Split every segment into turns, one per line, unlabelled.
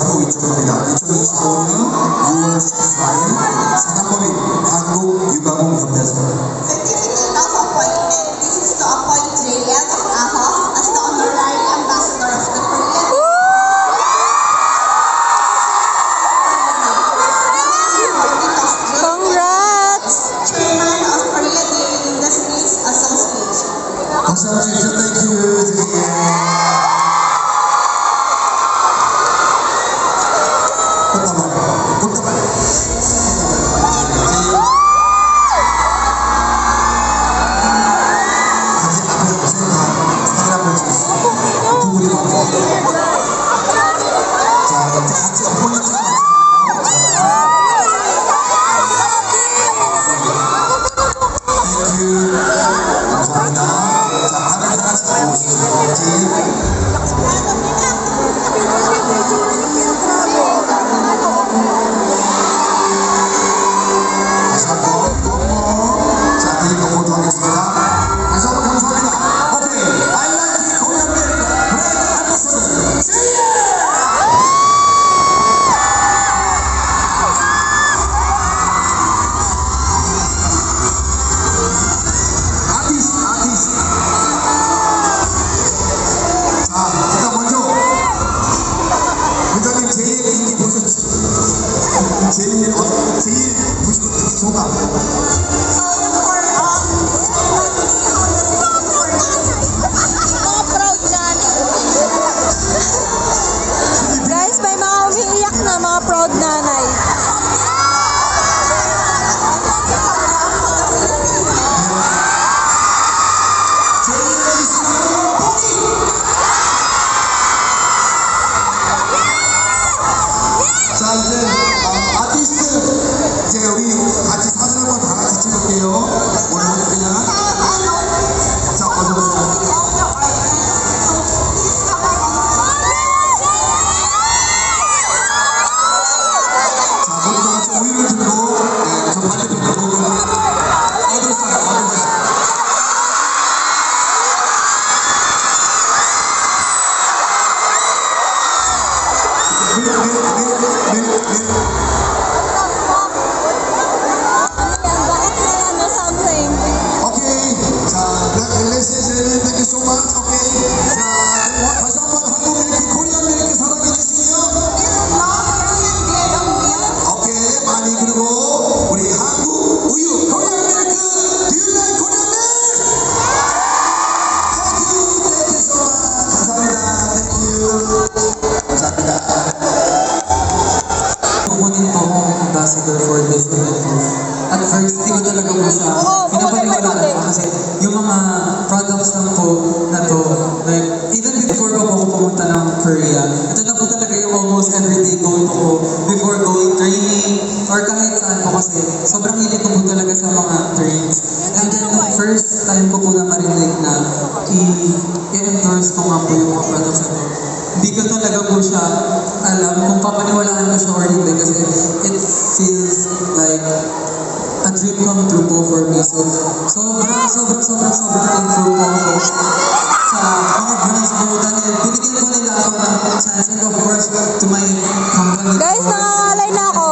바로 이쪽입니다. 2025년 6월 14일 사단법인 한국유가공협회에서
Certificate of appointment. This is to appoint Julian Aho as the honorary ambassador of the Korean.
Congrats!
Chairman of Korea Dairy Industries Association.
박수 한번 주시죠. 땡큐. 제일 보시고 소감.
Guys, may mga umiiyak na mga proud nanay.
자, 이제 아티스트 이제 우리 같이 사진 한번 다 같이 찍을게요. 오늘 그냥 자, 어서 오세요. 자, 모두 다 같이 우유를 들고 저 반대편으로 어들 사람, 어들 사람. Okay, 자, ladies and gentlemen, thank you so much. Okay, 자, 다시 한번 한국 밀크, 코리안 밀크 사랑해 주시고요. 오케이, 많이 그리고 우리 한국 우유, 코리안 밀크, do you like 코리안 밀크? Thank you so much. 감사합니다. Thank you. 감사합니다.
Kukunin po ako ambassador for this event po. At first, hindi ko talaga po siya pinapaniwalaan kasi yung mga products lang po na to, like, even before pa po ako pumunta ng Korea, ito na po talaga yung almost everyday go-to ko before going training or kahit saan po kasi sobrang hilig ko po talaga sa mga trains. And then, first time ko po na marinig na i-endorse ko nga po yung mga products na to. Hindi ko talaga po siya alam kung papaniwalaan ko siya or hindi kasi it feels like a dream come true po for me. So, sobrang thankful po ako sa mga brands po dahil binigyan po nila ako ng chance and of course to my company.
Guys, nangangalay na ako.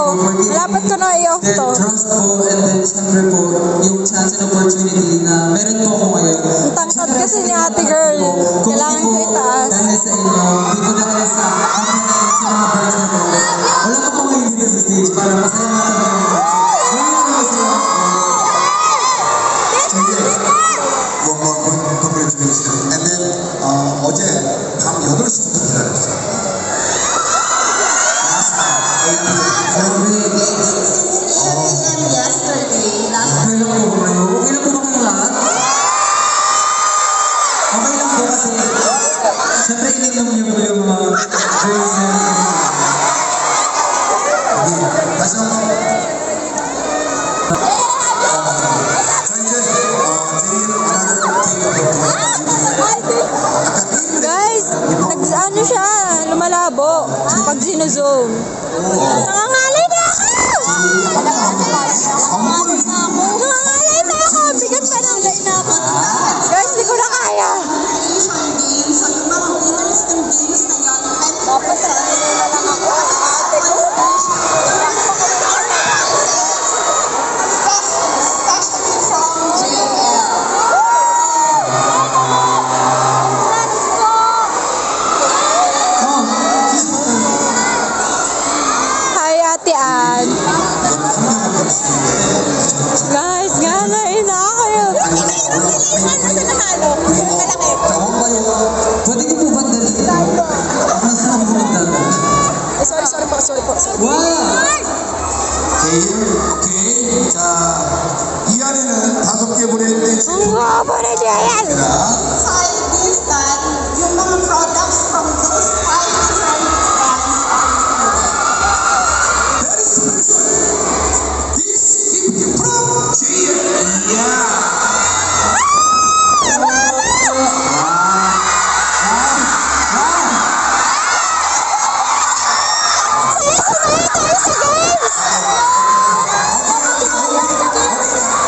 Malapit ko na i-off
Their
to.
trust po and then syempre po yung chance and opportunity na meron po ako ngayon.
Ang tangkad kasi ni ate girl. Kailangan ko itaas.
Dahil sa inyo, dito dahil sa company sa mga brands na to, wala pa po ngayon dito sa stage para masaya nga talaga ako.
One more congratulations. And then 어제 밤 8시부터 기다렸어요.
Yesterday, last
Okay lang po ba kayo? Okay lang po ba kayong lahat? Okay lang po kasi syempre ininom niyo po yung mga drinks na
다시 한번. 자, 이제 제일
Guys, ano siya, lumalabo pag sinuzoom. Nangangalay na ako! Nangangalay na ako! Bigat pa ng guys, di ko na kaya.
Asian Games, so yung mga winners ng games na yun, 10% na lang ako.
오케이. 자, 이 안에는 5개 브랜드의
Ang guwapo na Jayan!
제품입니다.
Inside this bag, yung mga products from those 5 different brands are included.
Very special. This gift from JM. Yeah.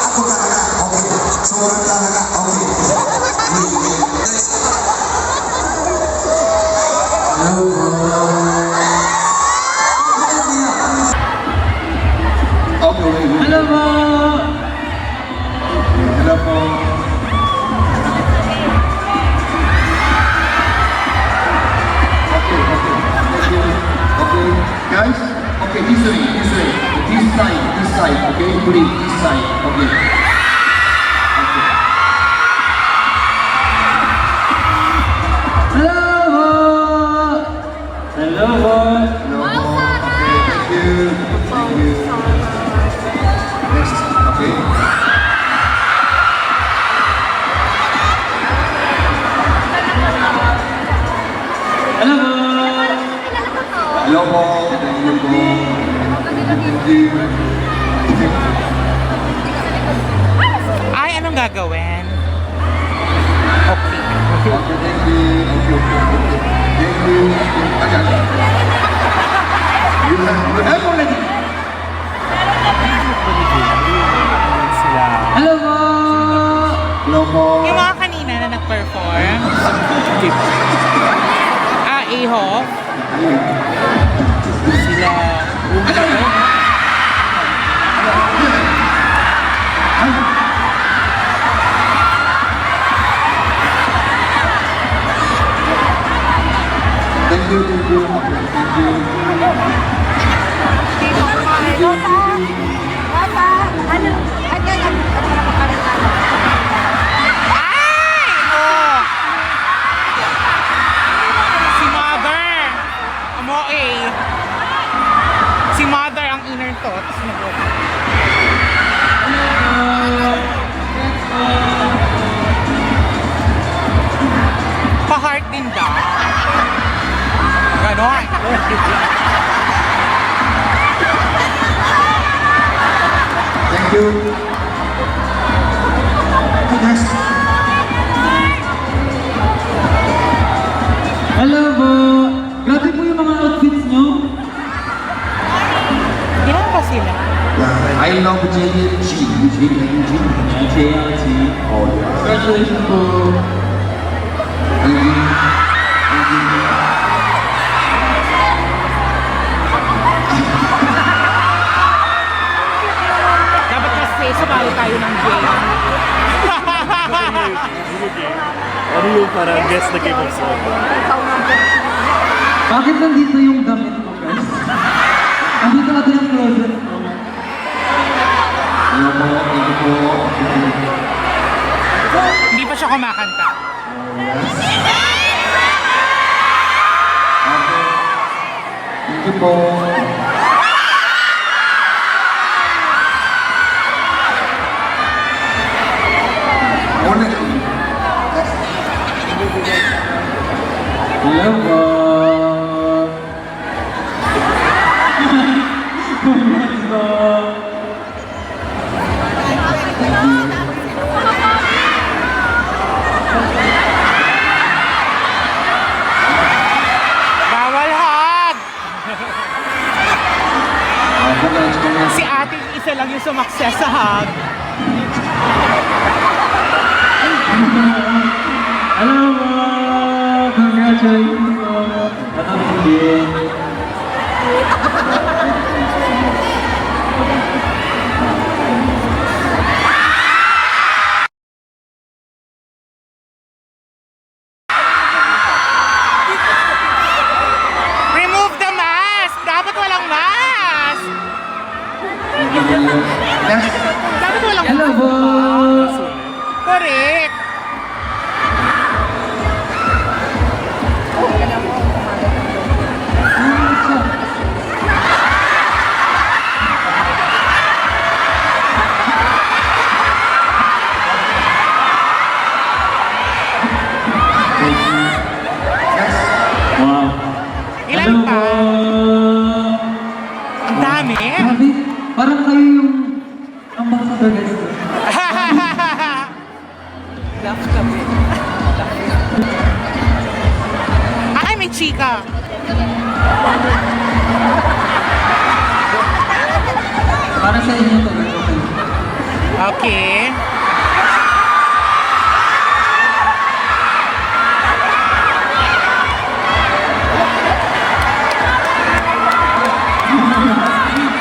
Ako talaga. Okay. Sobrang talaga. Okay. Next.
Hello po. Hello po.
Hello po.
Okay, guys. Okay, this way, this side. Okay, please, this side. Okay.
Hello po. Hello po.
Okay, thank you. Next. Okay.
Hello po.
Hello po. Thank you po. Thank you.
Ay, anong gagawin? Okay.
Okay, thank you. Okay. Thank you. Okay. You have already.
Hello po.
Hello po.
Yung mga kanina na nag-perform. Iho. Sila.
Thank you. Thank you. Thank you.
Oh! Si Mother. Si Mother ang inner thoughts. Pa-heart din daw. Ganon.
Thank you.
Next.
Hello po. Grabe po yung mga outfits nyo.
Ilan ba sila?
I love JLG.
JLG.
Oh, yeah.
Congratulations po.
Thank you. Thank you.
Dapat kasi sumali tayo ng game.
Ano yung parang guess na game of song?
Bakit nandito yung damit mo, guys? Andito ata yung closet mo.
Hello po. Thank you po.
Hindi pa siya kumakanta.
Okay. Thank you po.
Hello po. Congrats po.
Bawal hug!
Congrats.
Si ate isa lang yung sumakses sa hug.
Hello po. Congratulations po. Ano din?
Remove the mask! Dapat walang mask! Dapat walang
Hello po.
Correct!
Grabe, parang kayo yung ambassador.
Ay, may chika.
Para sa inyo to, guys. Okay.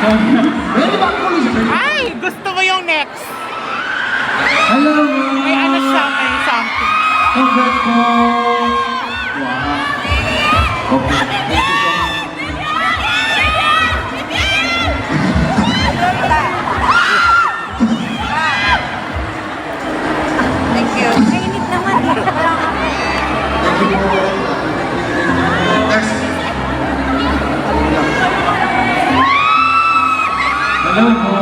Okay.
Ready ba? Police, ready?
Ay, gusto mo yung next?
Hello,
May ano siya, may something.
congrats po.
Okay. Thank you so much.
Thank you. Mainit naman eh.
Thank you po. Next.
Hello po.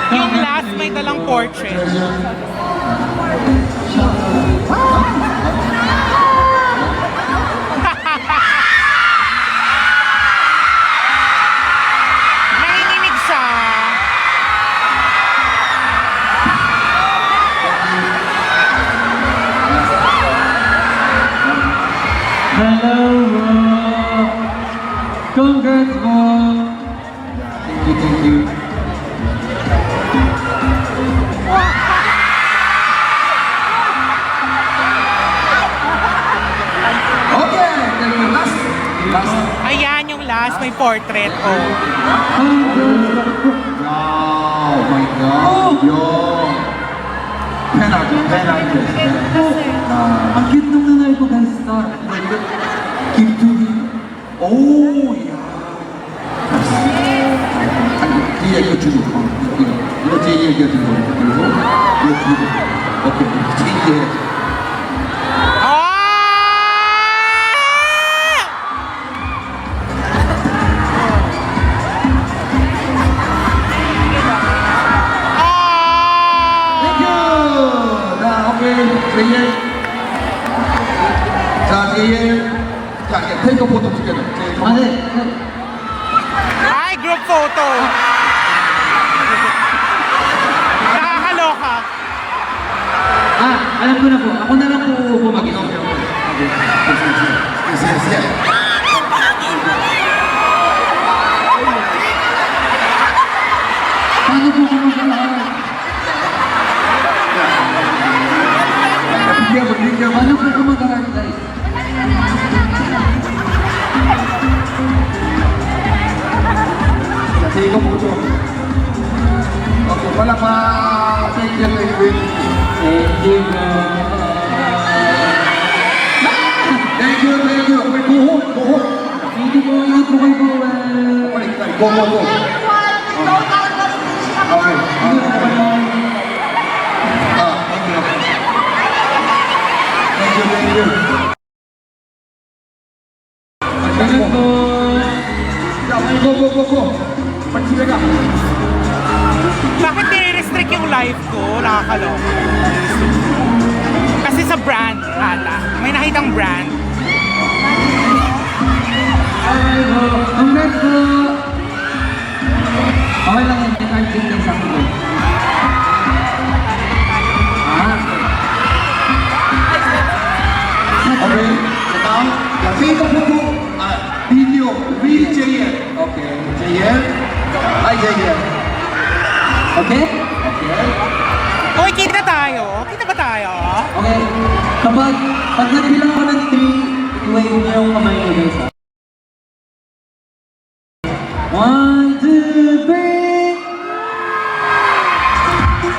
Yung last, may dalang portrait. Nanginginig siya.
Hello po. Congrats po.
Thank you, thank you. Okay, thank you. Last. Last.
Ayan yung last, may portrait. Oh.
Oh my God. Yo. Penalty, penalty.
Ang cute nung nanay ko, guys. Star.
Keep doing. Oh yeah. 뒤에 이거 주고. 이거 뒤에 이거 주고. 그리고 이거 주고. 오케이. 뒤에.
Ah!
Thank you. 자, 오케이. 뒤에. 자, 뒤에. 자, 이제 테이크 포토 찍게요.
Ah, 네.
Ay, group photo. Nakakaloka.
Ah, alam ko na po. Ako na lang po
오케이,
bumagin.
오케이, 오케이. Yes, yes, yes.
Paano po kung mag-aaral?
Bigyan mo, bigyan mo.
Paano po kung mag-aaral, guys?
Kasi ikaw po ito. Okay, wala pa. Thank you, thank you.
Thank you,
Thank you, thank you. Okay, buhok, buhok.
Thank you po. Ingat po kayo po.
Balik tayo. Go, go, go. Okay. Thank you. Thank you, thank you.
Ingat po.
Go, go, go, go. Pag-sila ka.
Bakit nire-restrict yung live ko? Nakakaloka. Kasi sa brand ata. May nakitang brand.
Alright po. Congrats po. Okay lang yan. May card din kayo sa akin.
Okay. Sit down. Kasi ikaw po po. Video. VJN. Okay. JN. Hi, JN.
Okay?
Uy, kita tayo. Kita ba tayo?
Okay. Pag nagbilang ko ng 3, i-wave niyo yung kamay niyo, guys. 1, 2, 3!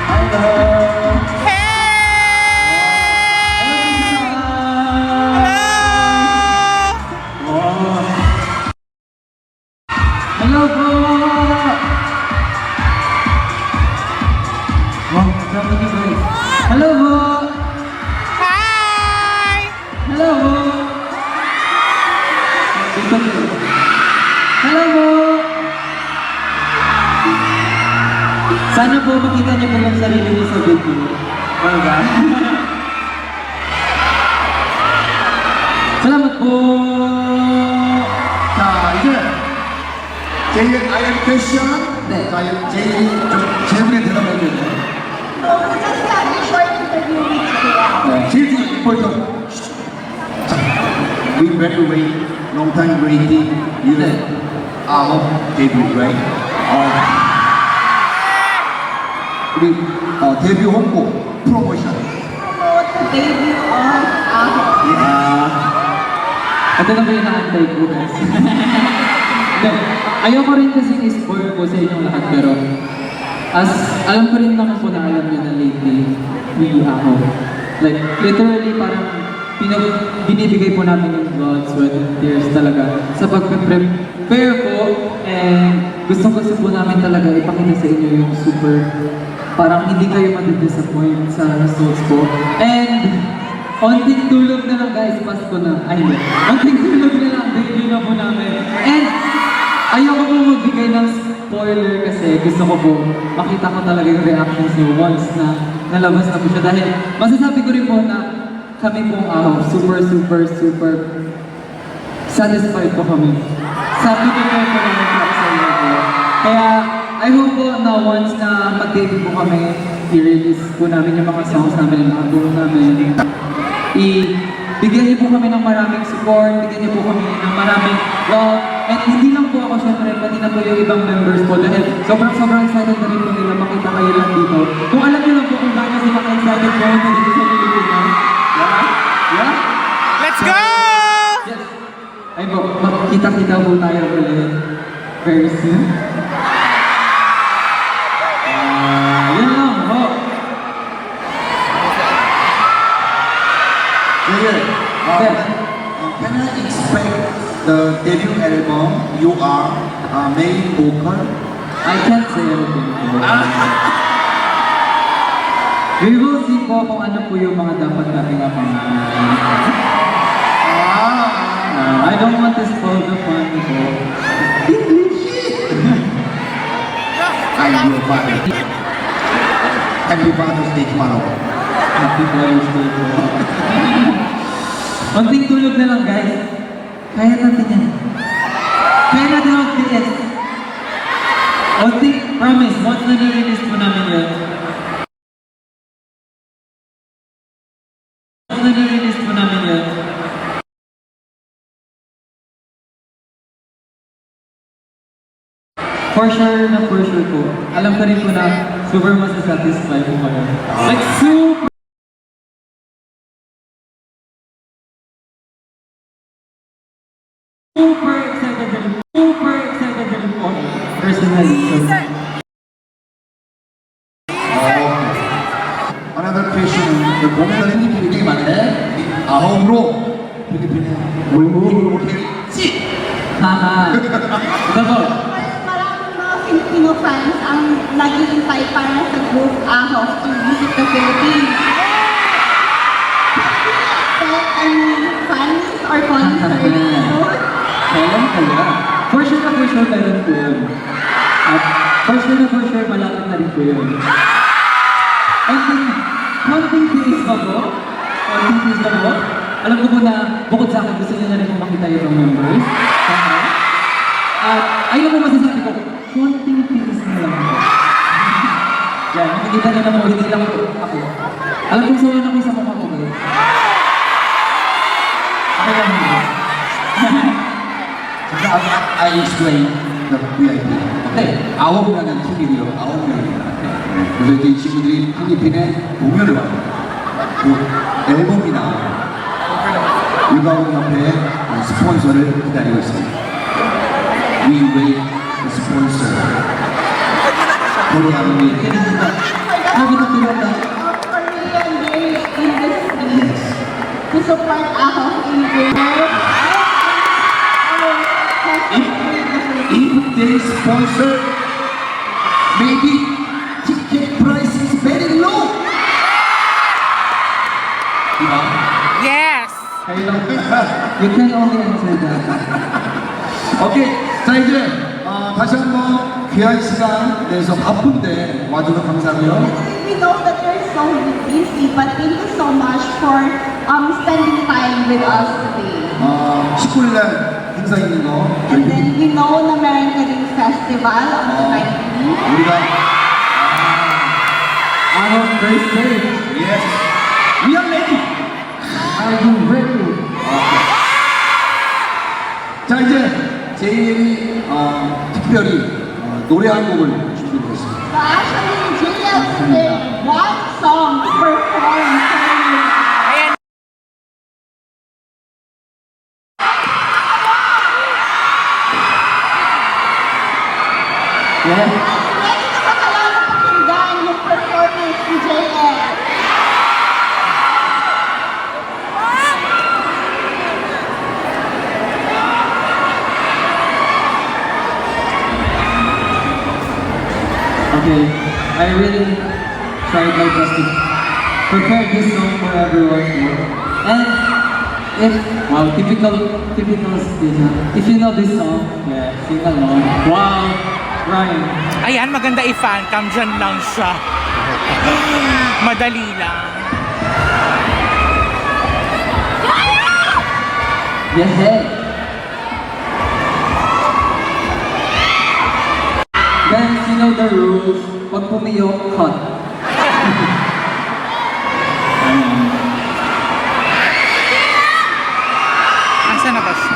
Hello!
Hey!
Hello po! Wow, kasama niyo, guys. Hello po!
Hi!
Hello po! Dito po. Hello po! Sana po makita niyo po yung sarili niyo sa video. Diba? Salamat po!
자, 이제 제이, I have question.
네.
자, 제이 좀 질문에 대답해 주세요.
So, we just had a short interview with Jaya.
제일 중요한 important. 자, we very wait, long time waiting. You our debut, right? 우리 데뷔 홍보 프로모션.
Promote the debut of Aho.
Ito na ba yung nakantay ko, guys? Hindi. Ayoko rin kasi i-spoil ko sa inyong lahat, pero alam ko rin naman po na alam nyo na lately, we ako. Like, literally parang binibigay po namin yung blood, sweat, and tears talaga sa pag-prepare po, and gusto po namin talaga ipakita sa inyo yung super, parang hindi kayo madidisappoint sa results po. And onting tulog na lang guys, Pasko na. Ay, hindi. Onting tulog na lang, debut na po namin. And ayoko po magbigay ng spoiler kasi gusto ko po makita ko talaga yung reactions niyo once na nalabas na po siya. Dahil masasabi ko rin po na kami pong super satisfied po kami. Sabi ko po namin para sa inyo po. Kaya I hope po na once na mag-debut po kami, i-release po namin yung mga songs namin, yung album namin. Bigyan niyo po kami ng maraming support, bigyan niyo po kami ng maraming love, and hindi lang po ako syempre, pati na po yung ibang members po dahil sobrang excited na rin po nila makita kayo lang dito. Kung alam niyo lang po kung bakit sila ka-excited po na dito sa Pilipinas. Yeah?
Let's go!
Yes. Ay po, makikita-kita po tayo ulit very soon. Yan lang po.
Can I expect the debut album you are main vocal?
I can't say anything po. We will see po kung ano po yung mga dapat nating abangan. I don't want to spoil the fun po.
I'm your father. Happy Father's Day tomorrow.
Happy Father's Day po. Konting tulog na lang guys. Kaya natin yan. Kaya natin mag-DS. Konting promise, once na nirelease po namin yun. Once na nirelease po namin yun. For sure po. Alam ko rin po na super masasatisfy po kayo. Like super excited rin po personally. So,
Another question. 공연을 했는 분이 많은데 아홉으로 필리핀에 월급으로 씨.
haha. Ito po.
Mas maraming mga Filipino fans ang naghihintay para sa group Aho to visit the Philippines. Expect any fans or concert soon?
Kailan kaya? For sure meron po yun. At for sure malapit na rin po yun. And then, konting tiis ba po? Alam ko po na bukod sa akin, gusto niyo na rin po makita yung ibang members. At ayun po masasabi ko, konting tiis na lang po. Yan, makikita niyo na po, hindi lang po ako. Alam ko sawa na ko sa mukha ko guys. Okay lang mo.
I explain the VIP.
Okay.
9명의 팀이고요. 9명입니다. 그래서 이제 이 친구들이 필리핀에 공연을 와요. 그 앨범이 나와요. 유가옥 옆에 스폰서를 기다리고 있습니다. We wait the sponsor. Korean we.
Sabi na pinata.
Korean industry to support Aho in their
If they sponsor, maybe ticket price is very low. Diba?
Yes!
Kayo lang. You can only answer that.
오케이. 자, 이제 다시 한번 귀한 시간 내서 바쁜데 와줘서 감사하고요.
We know that you're so busy, but thank you so much for spending time with us today.
19일 날 행사 있는 거
And then we know na meron ka ring festival Festival on the 19th.
우리가
Our first stage.
yes, we are ready.
Are you ready?
자 이제 JL이 특별히 노래 한 곡을 준비를 했습니다.
So actually, Julius did one song to perform for you.
Yeah.
Ready na ba kayo na pakinggan yung performance ni JL?
Okay, I really tried my best to prepare this song for everyone here. And if, wow, typical Steve. If you know this song, yeah, sing along. Wow, Ryan.
Ayan, maganda i-fan cam. Dyan lang siya. Madali lang.
Yeah, hey. Guys, you know the rules. Pag pumiyok, cut.
Asa na ba siya?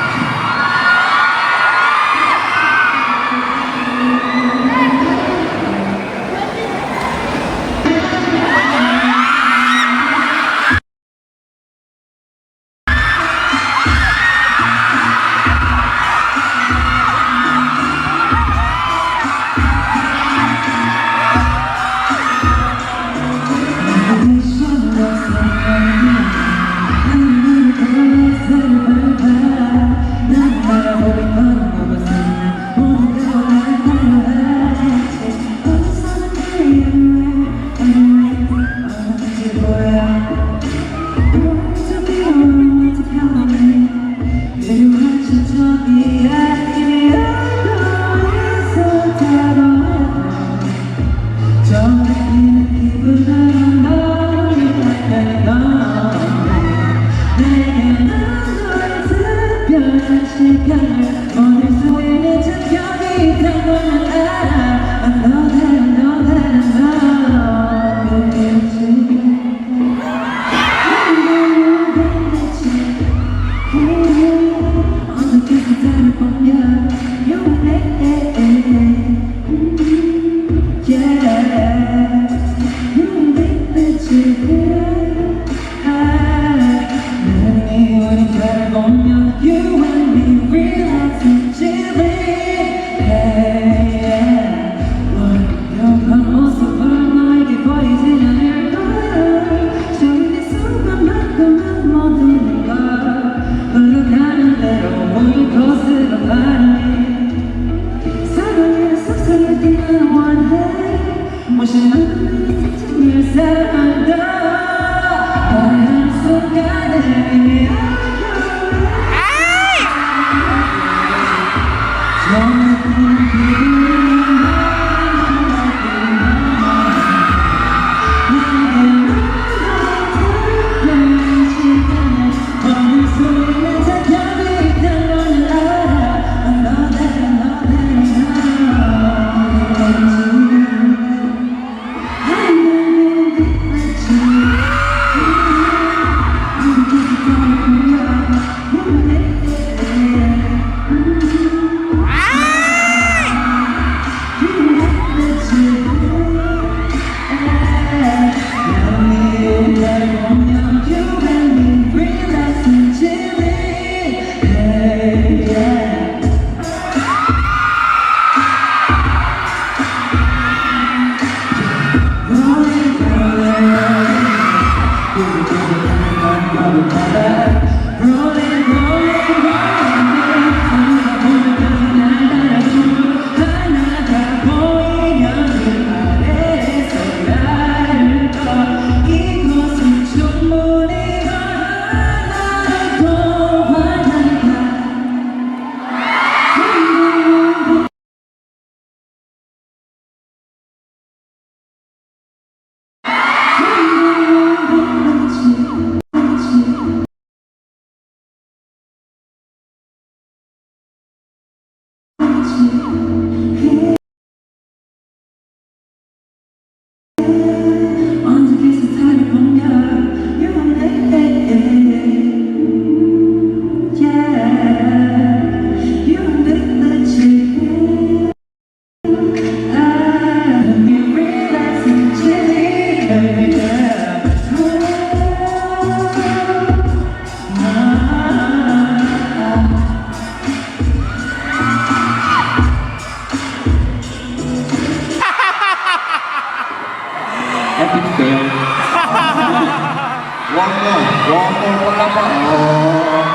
One more pala pa. Oh.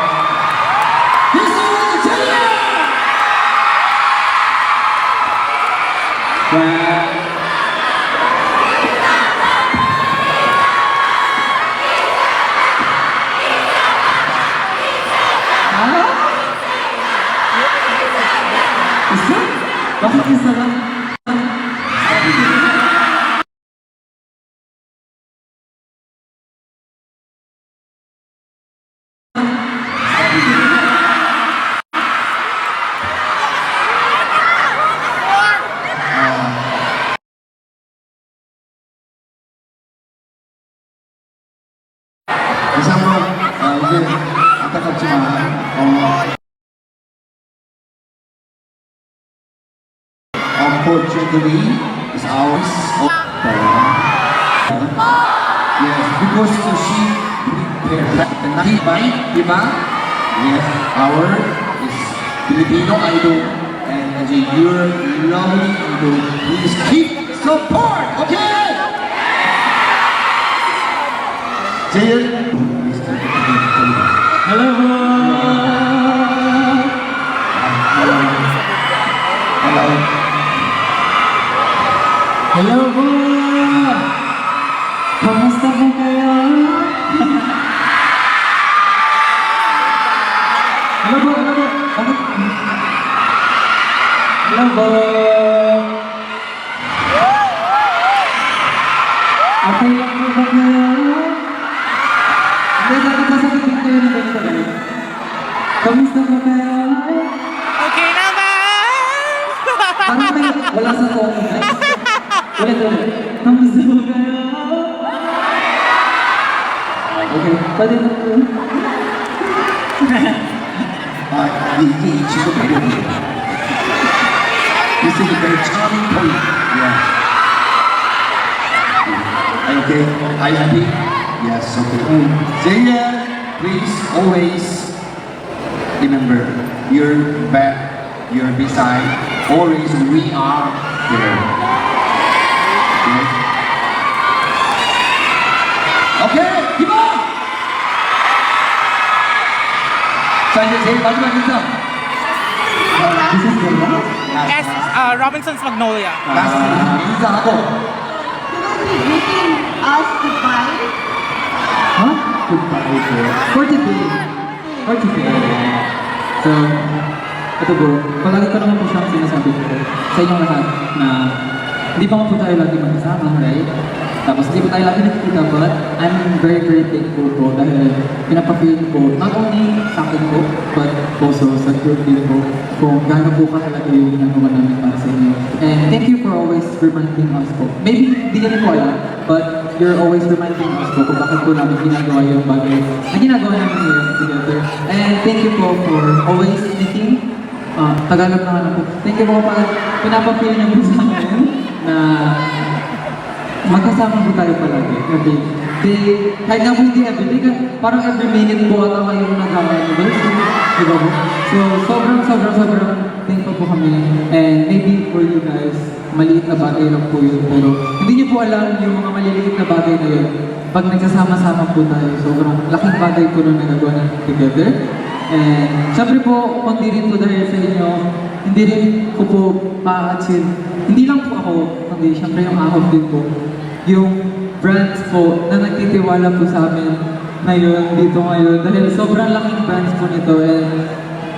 This is Jaya!
Bakit isa lang?
다시 한번 이제 안타깝지만 unfortunately is ours. Yes, because she prepared right, diba? Yes, our is Filipino idol and your lovely idol. Please keep support, okay? Jayan.
Hello po!
Hello.
Hello po! Kamusta po kayo? Hello po, hello po! Bakit? Hello po! Okay lang po ba kayo? Hindi, dapat masagutin kayo na ganito kayo. Kamusta po kayo?
Okay naman!
Parang may wala sa phone. Ulit. Kamusta po kayo? Okay, pwede na po.
이게 이 친구 매력이에요. This is a very charming point. Yeah. Are you okay? Are you happy? Yes, okay. Zayan, please always remember, you're back, you're beside, always we are there. Okay? Okay, keep on! 자, 이제 제일 마지막 인사.
This is good, no?
Yes, Robinson's Magnolia.
라스트 인사하고.
You will be greeting us goodbye.
Huh? Goodbye po. For today. For today. So, ito po, palagi ko naman po siyang sinasabi ko sa inyong lahat na hindi pa po tayo lagi magkasama, right? Tapos hindi po tayo lagi nakikita, but I'm very, very thankful po dahil pinapapil po not only sa akin po, but also sa group din po kung gaano po katalaga yung ginagawa namin para sa inyo. And thank you for always reminding us po. Maybe hindi nyo rin po alam, but you're always reminding us po kung bakit po namin ginagawa yung bagay na ginagawa namin here together. And thank you po for always thinking Tagalog na ano po. Thank you po pala. Pinapapil niyo po sa akin na magkasama po tayo palagi. Every day, kahit na po hindi every day, parang every minute po ata kayong nag-anniversary. Diba po? So, sobrang thankful po kami. And maybe for you guys, maliit na bagay lang po yun. Pero hindi niyo po alam yung mga maliliit na bagay na yun. Pag nagsasama-sama po tayo, sobrang laking bagay po nung nagagawa natin together. And syempre po, kundi rin po dahil sa inyo, hindi rin ko po ma-achieve. Hindi lang po ako, kundi syempre yung ahog din po. Yung brands po na nagtitiwala po sa amin na yun, dito ngayon. Dahil sobrang laking brands po nito and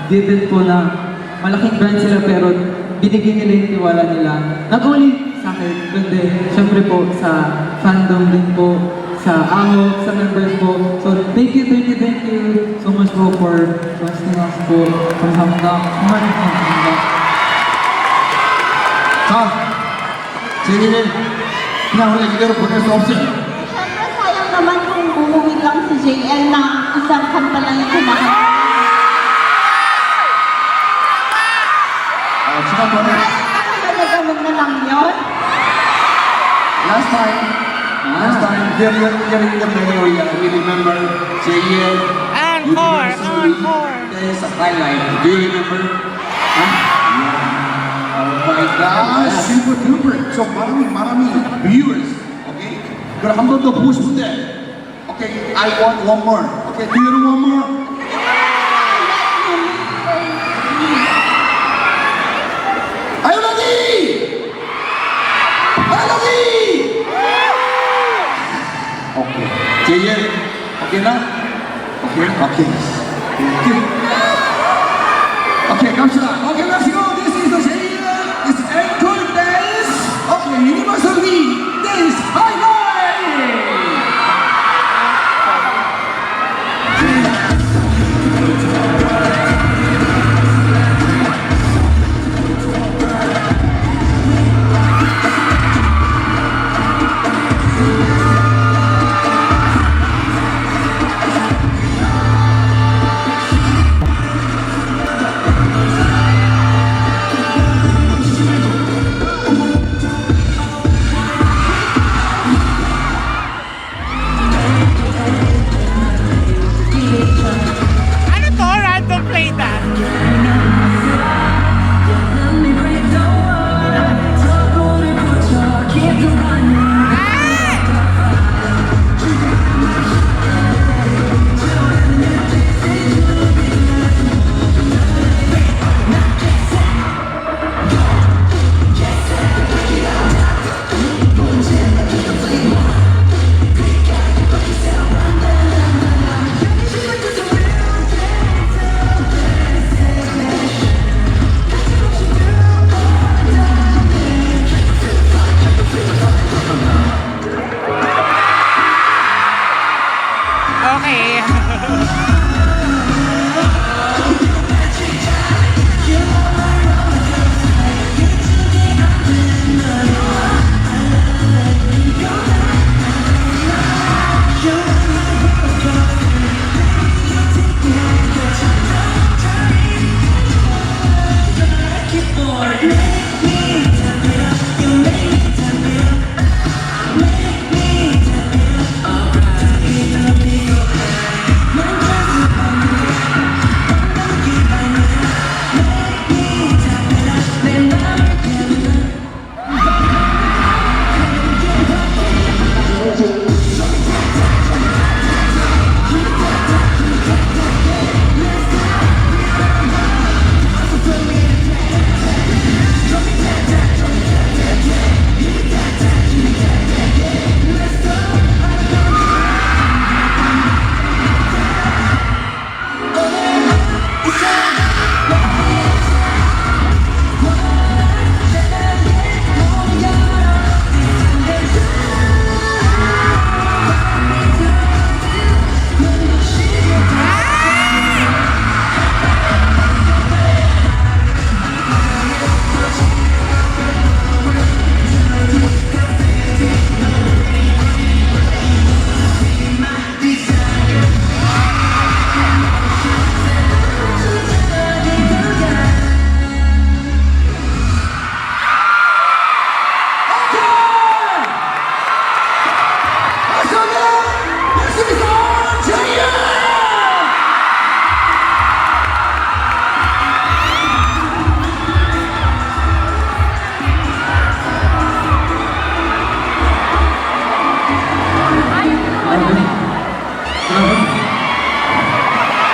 given po na malaking brands sila pero binigyan nila yung tiwala nila. Not only sa akin, kundi syempre po sa fandom din po, sa ahog, sa members po. So, thank you so much po for trusting us po. Kamsahamnida. Kamsahamnida.
자, 제니는 그냥 원래 이대로 보낼 수 없어요.
Siyempre, sayang naman kung umuwi lang si JL na isang kanta lang yung kumakanta.
지난번에
Nakagalagamog na lang yun.
last time, here in the memory, we remember JL
Encore.
There's a highlight. Do you remember? Yeah. Oh my gosh, super duper. So, 마람이 viewers, okay? 그걸 한 번 더 보고 싶은데, Okay, I want one more. Okay, do you want one more? Are you ready? Are you ready? Okay. JJ, okay na? Okay, okay. Okay. Okay, 갑시다. Okay, let's go. This is the JJ. It's encore dance. Okay, Universal V dance highlight.
Ano to? Random play that? Okay.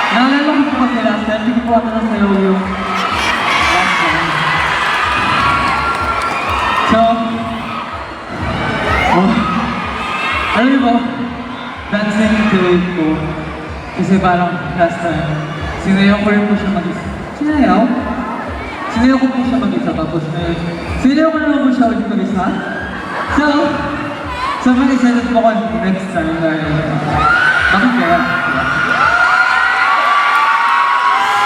Naalala ko po kasi last time, hindi ko po ata nasayaw yung last time. So, alam niyo ba, dancing tuloy ko. Kasi parang last time, sinayaw ko rin po siya mag-isa. Sinayaw? Sinayaw ko po siya mag-isa, tapos ngayon, sinayaw ko naman po siya ulit mag-isa. So, sobrang excited po ako next time dahil, bakit kaya?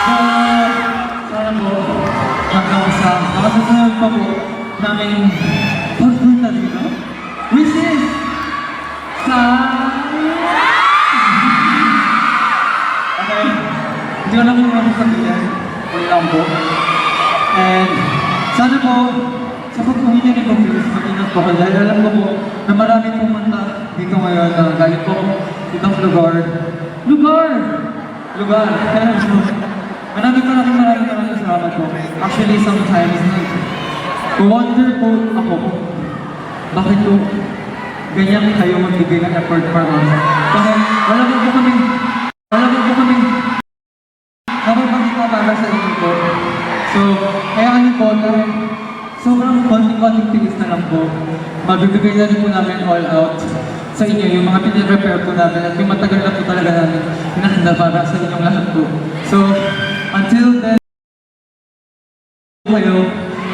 So, sana po, hanggang sa nakasasunod pa po namin pagpunta dito, which is sa... Okay, hindi ko na po naman sabihin, wala lang po. And sana po, sa pagpumili ni po, please, mag-ingat po kayo. Dahil alam ko po na marami pumunta dito ngayon na galing po itong lugar. Lugar! Kaya maraming salamat po. Actually, sometimes, wonder po ako, bakit po ganyan kayo magbigay ng effort for us. Kasi wala po kami nakapagpagkita para sa inyo po. So, kaya ano po, dahil sobrang konting tiis na lang po, mabibigay na rin po namin all out sa inyo, yung mga piniprepare po namin at yung matagal na po talaga namin hinahanda para sa inyong lahat po. So, until then, kayo,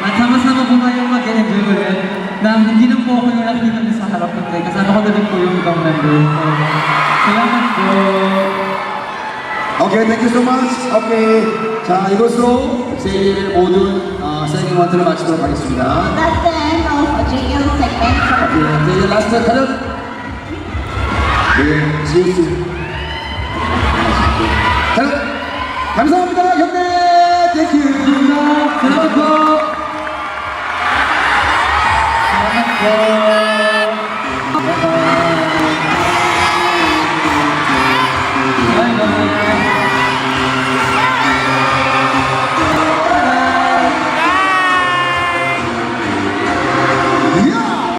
at sama-sama po tayong mag-enjoy ulit na hindi lang po ako yung nakikita niyo sa harap ng day, kasama ko na rin po yung ibang member. So, salamat po.
Okay, thank you so much. Okay, 자 이것으로 JL의 모든 세리먼트를 마치도록 하겠습니다.
That's the end of JL segment.
오케이, JL 라스트 가령. 네, 지우스. 가령. 감사합니다, 형님. 땡큐.
Salamat po!
감사합니다.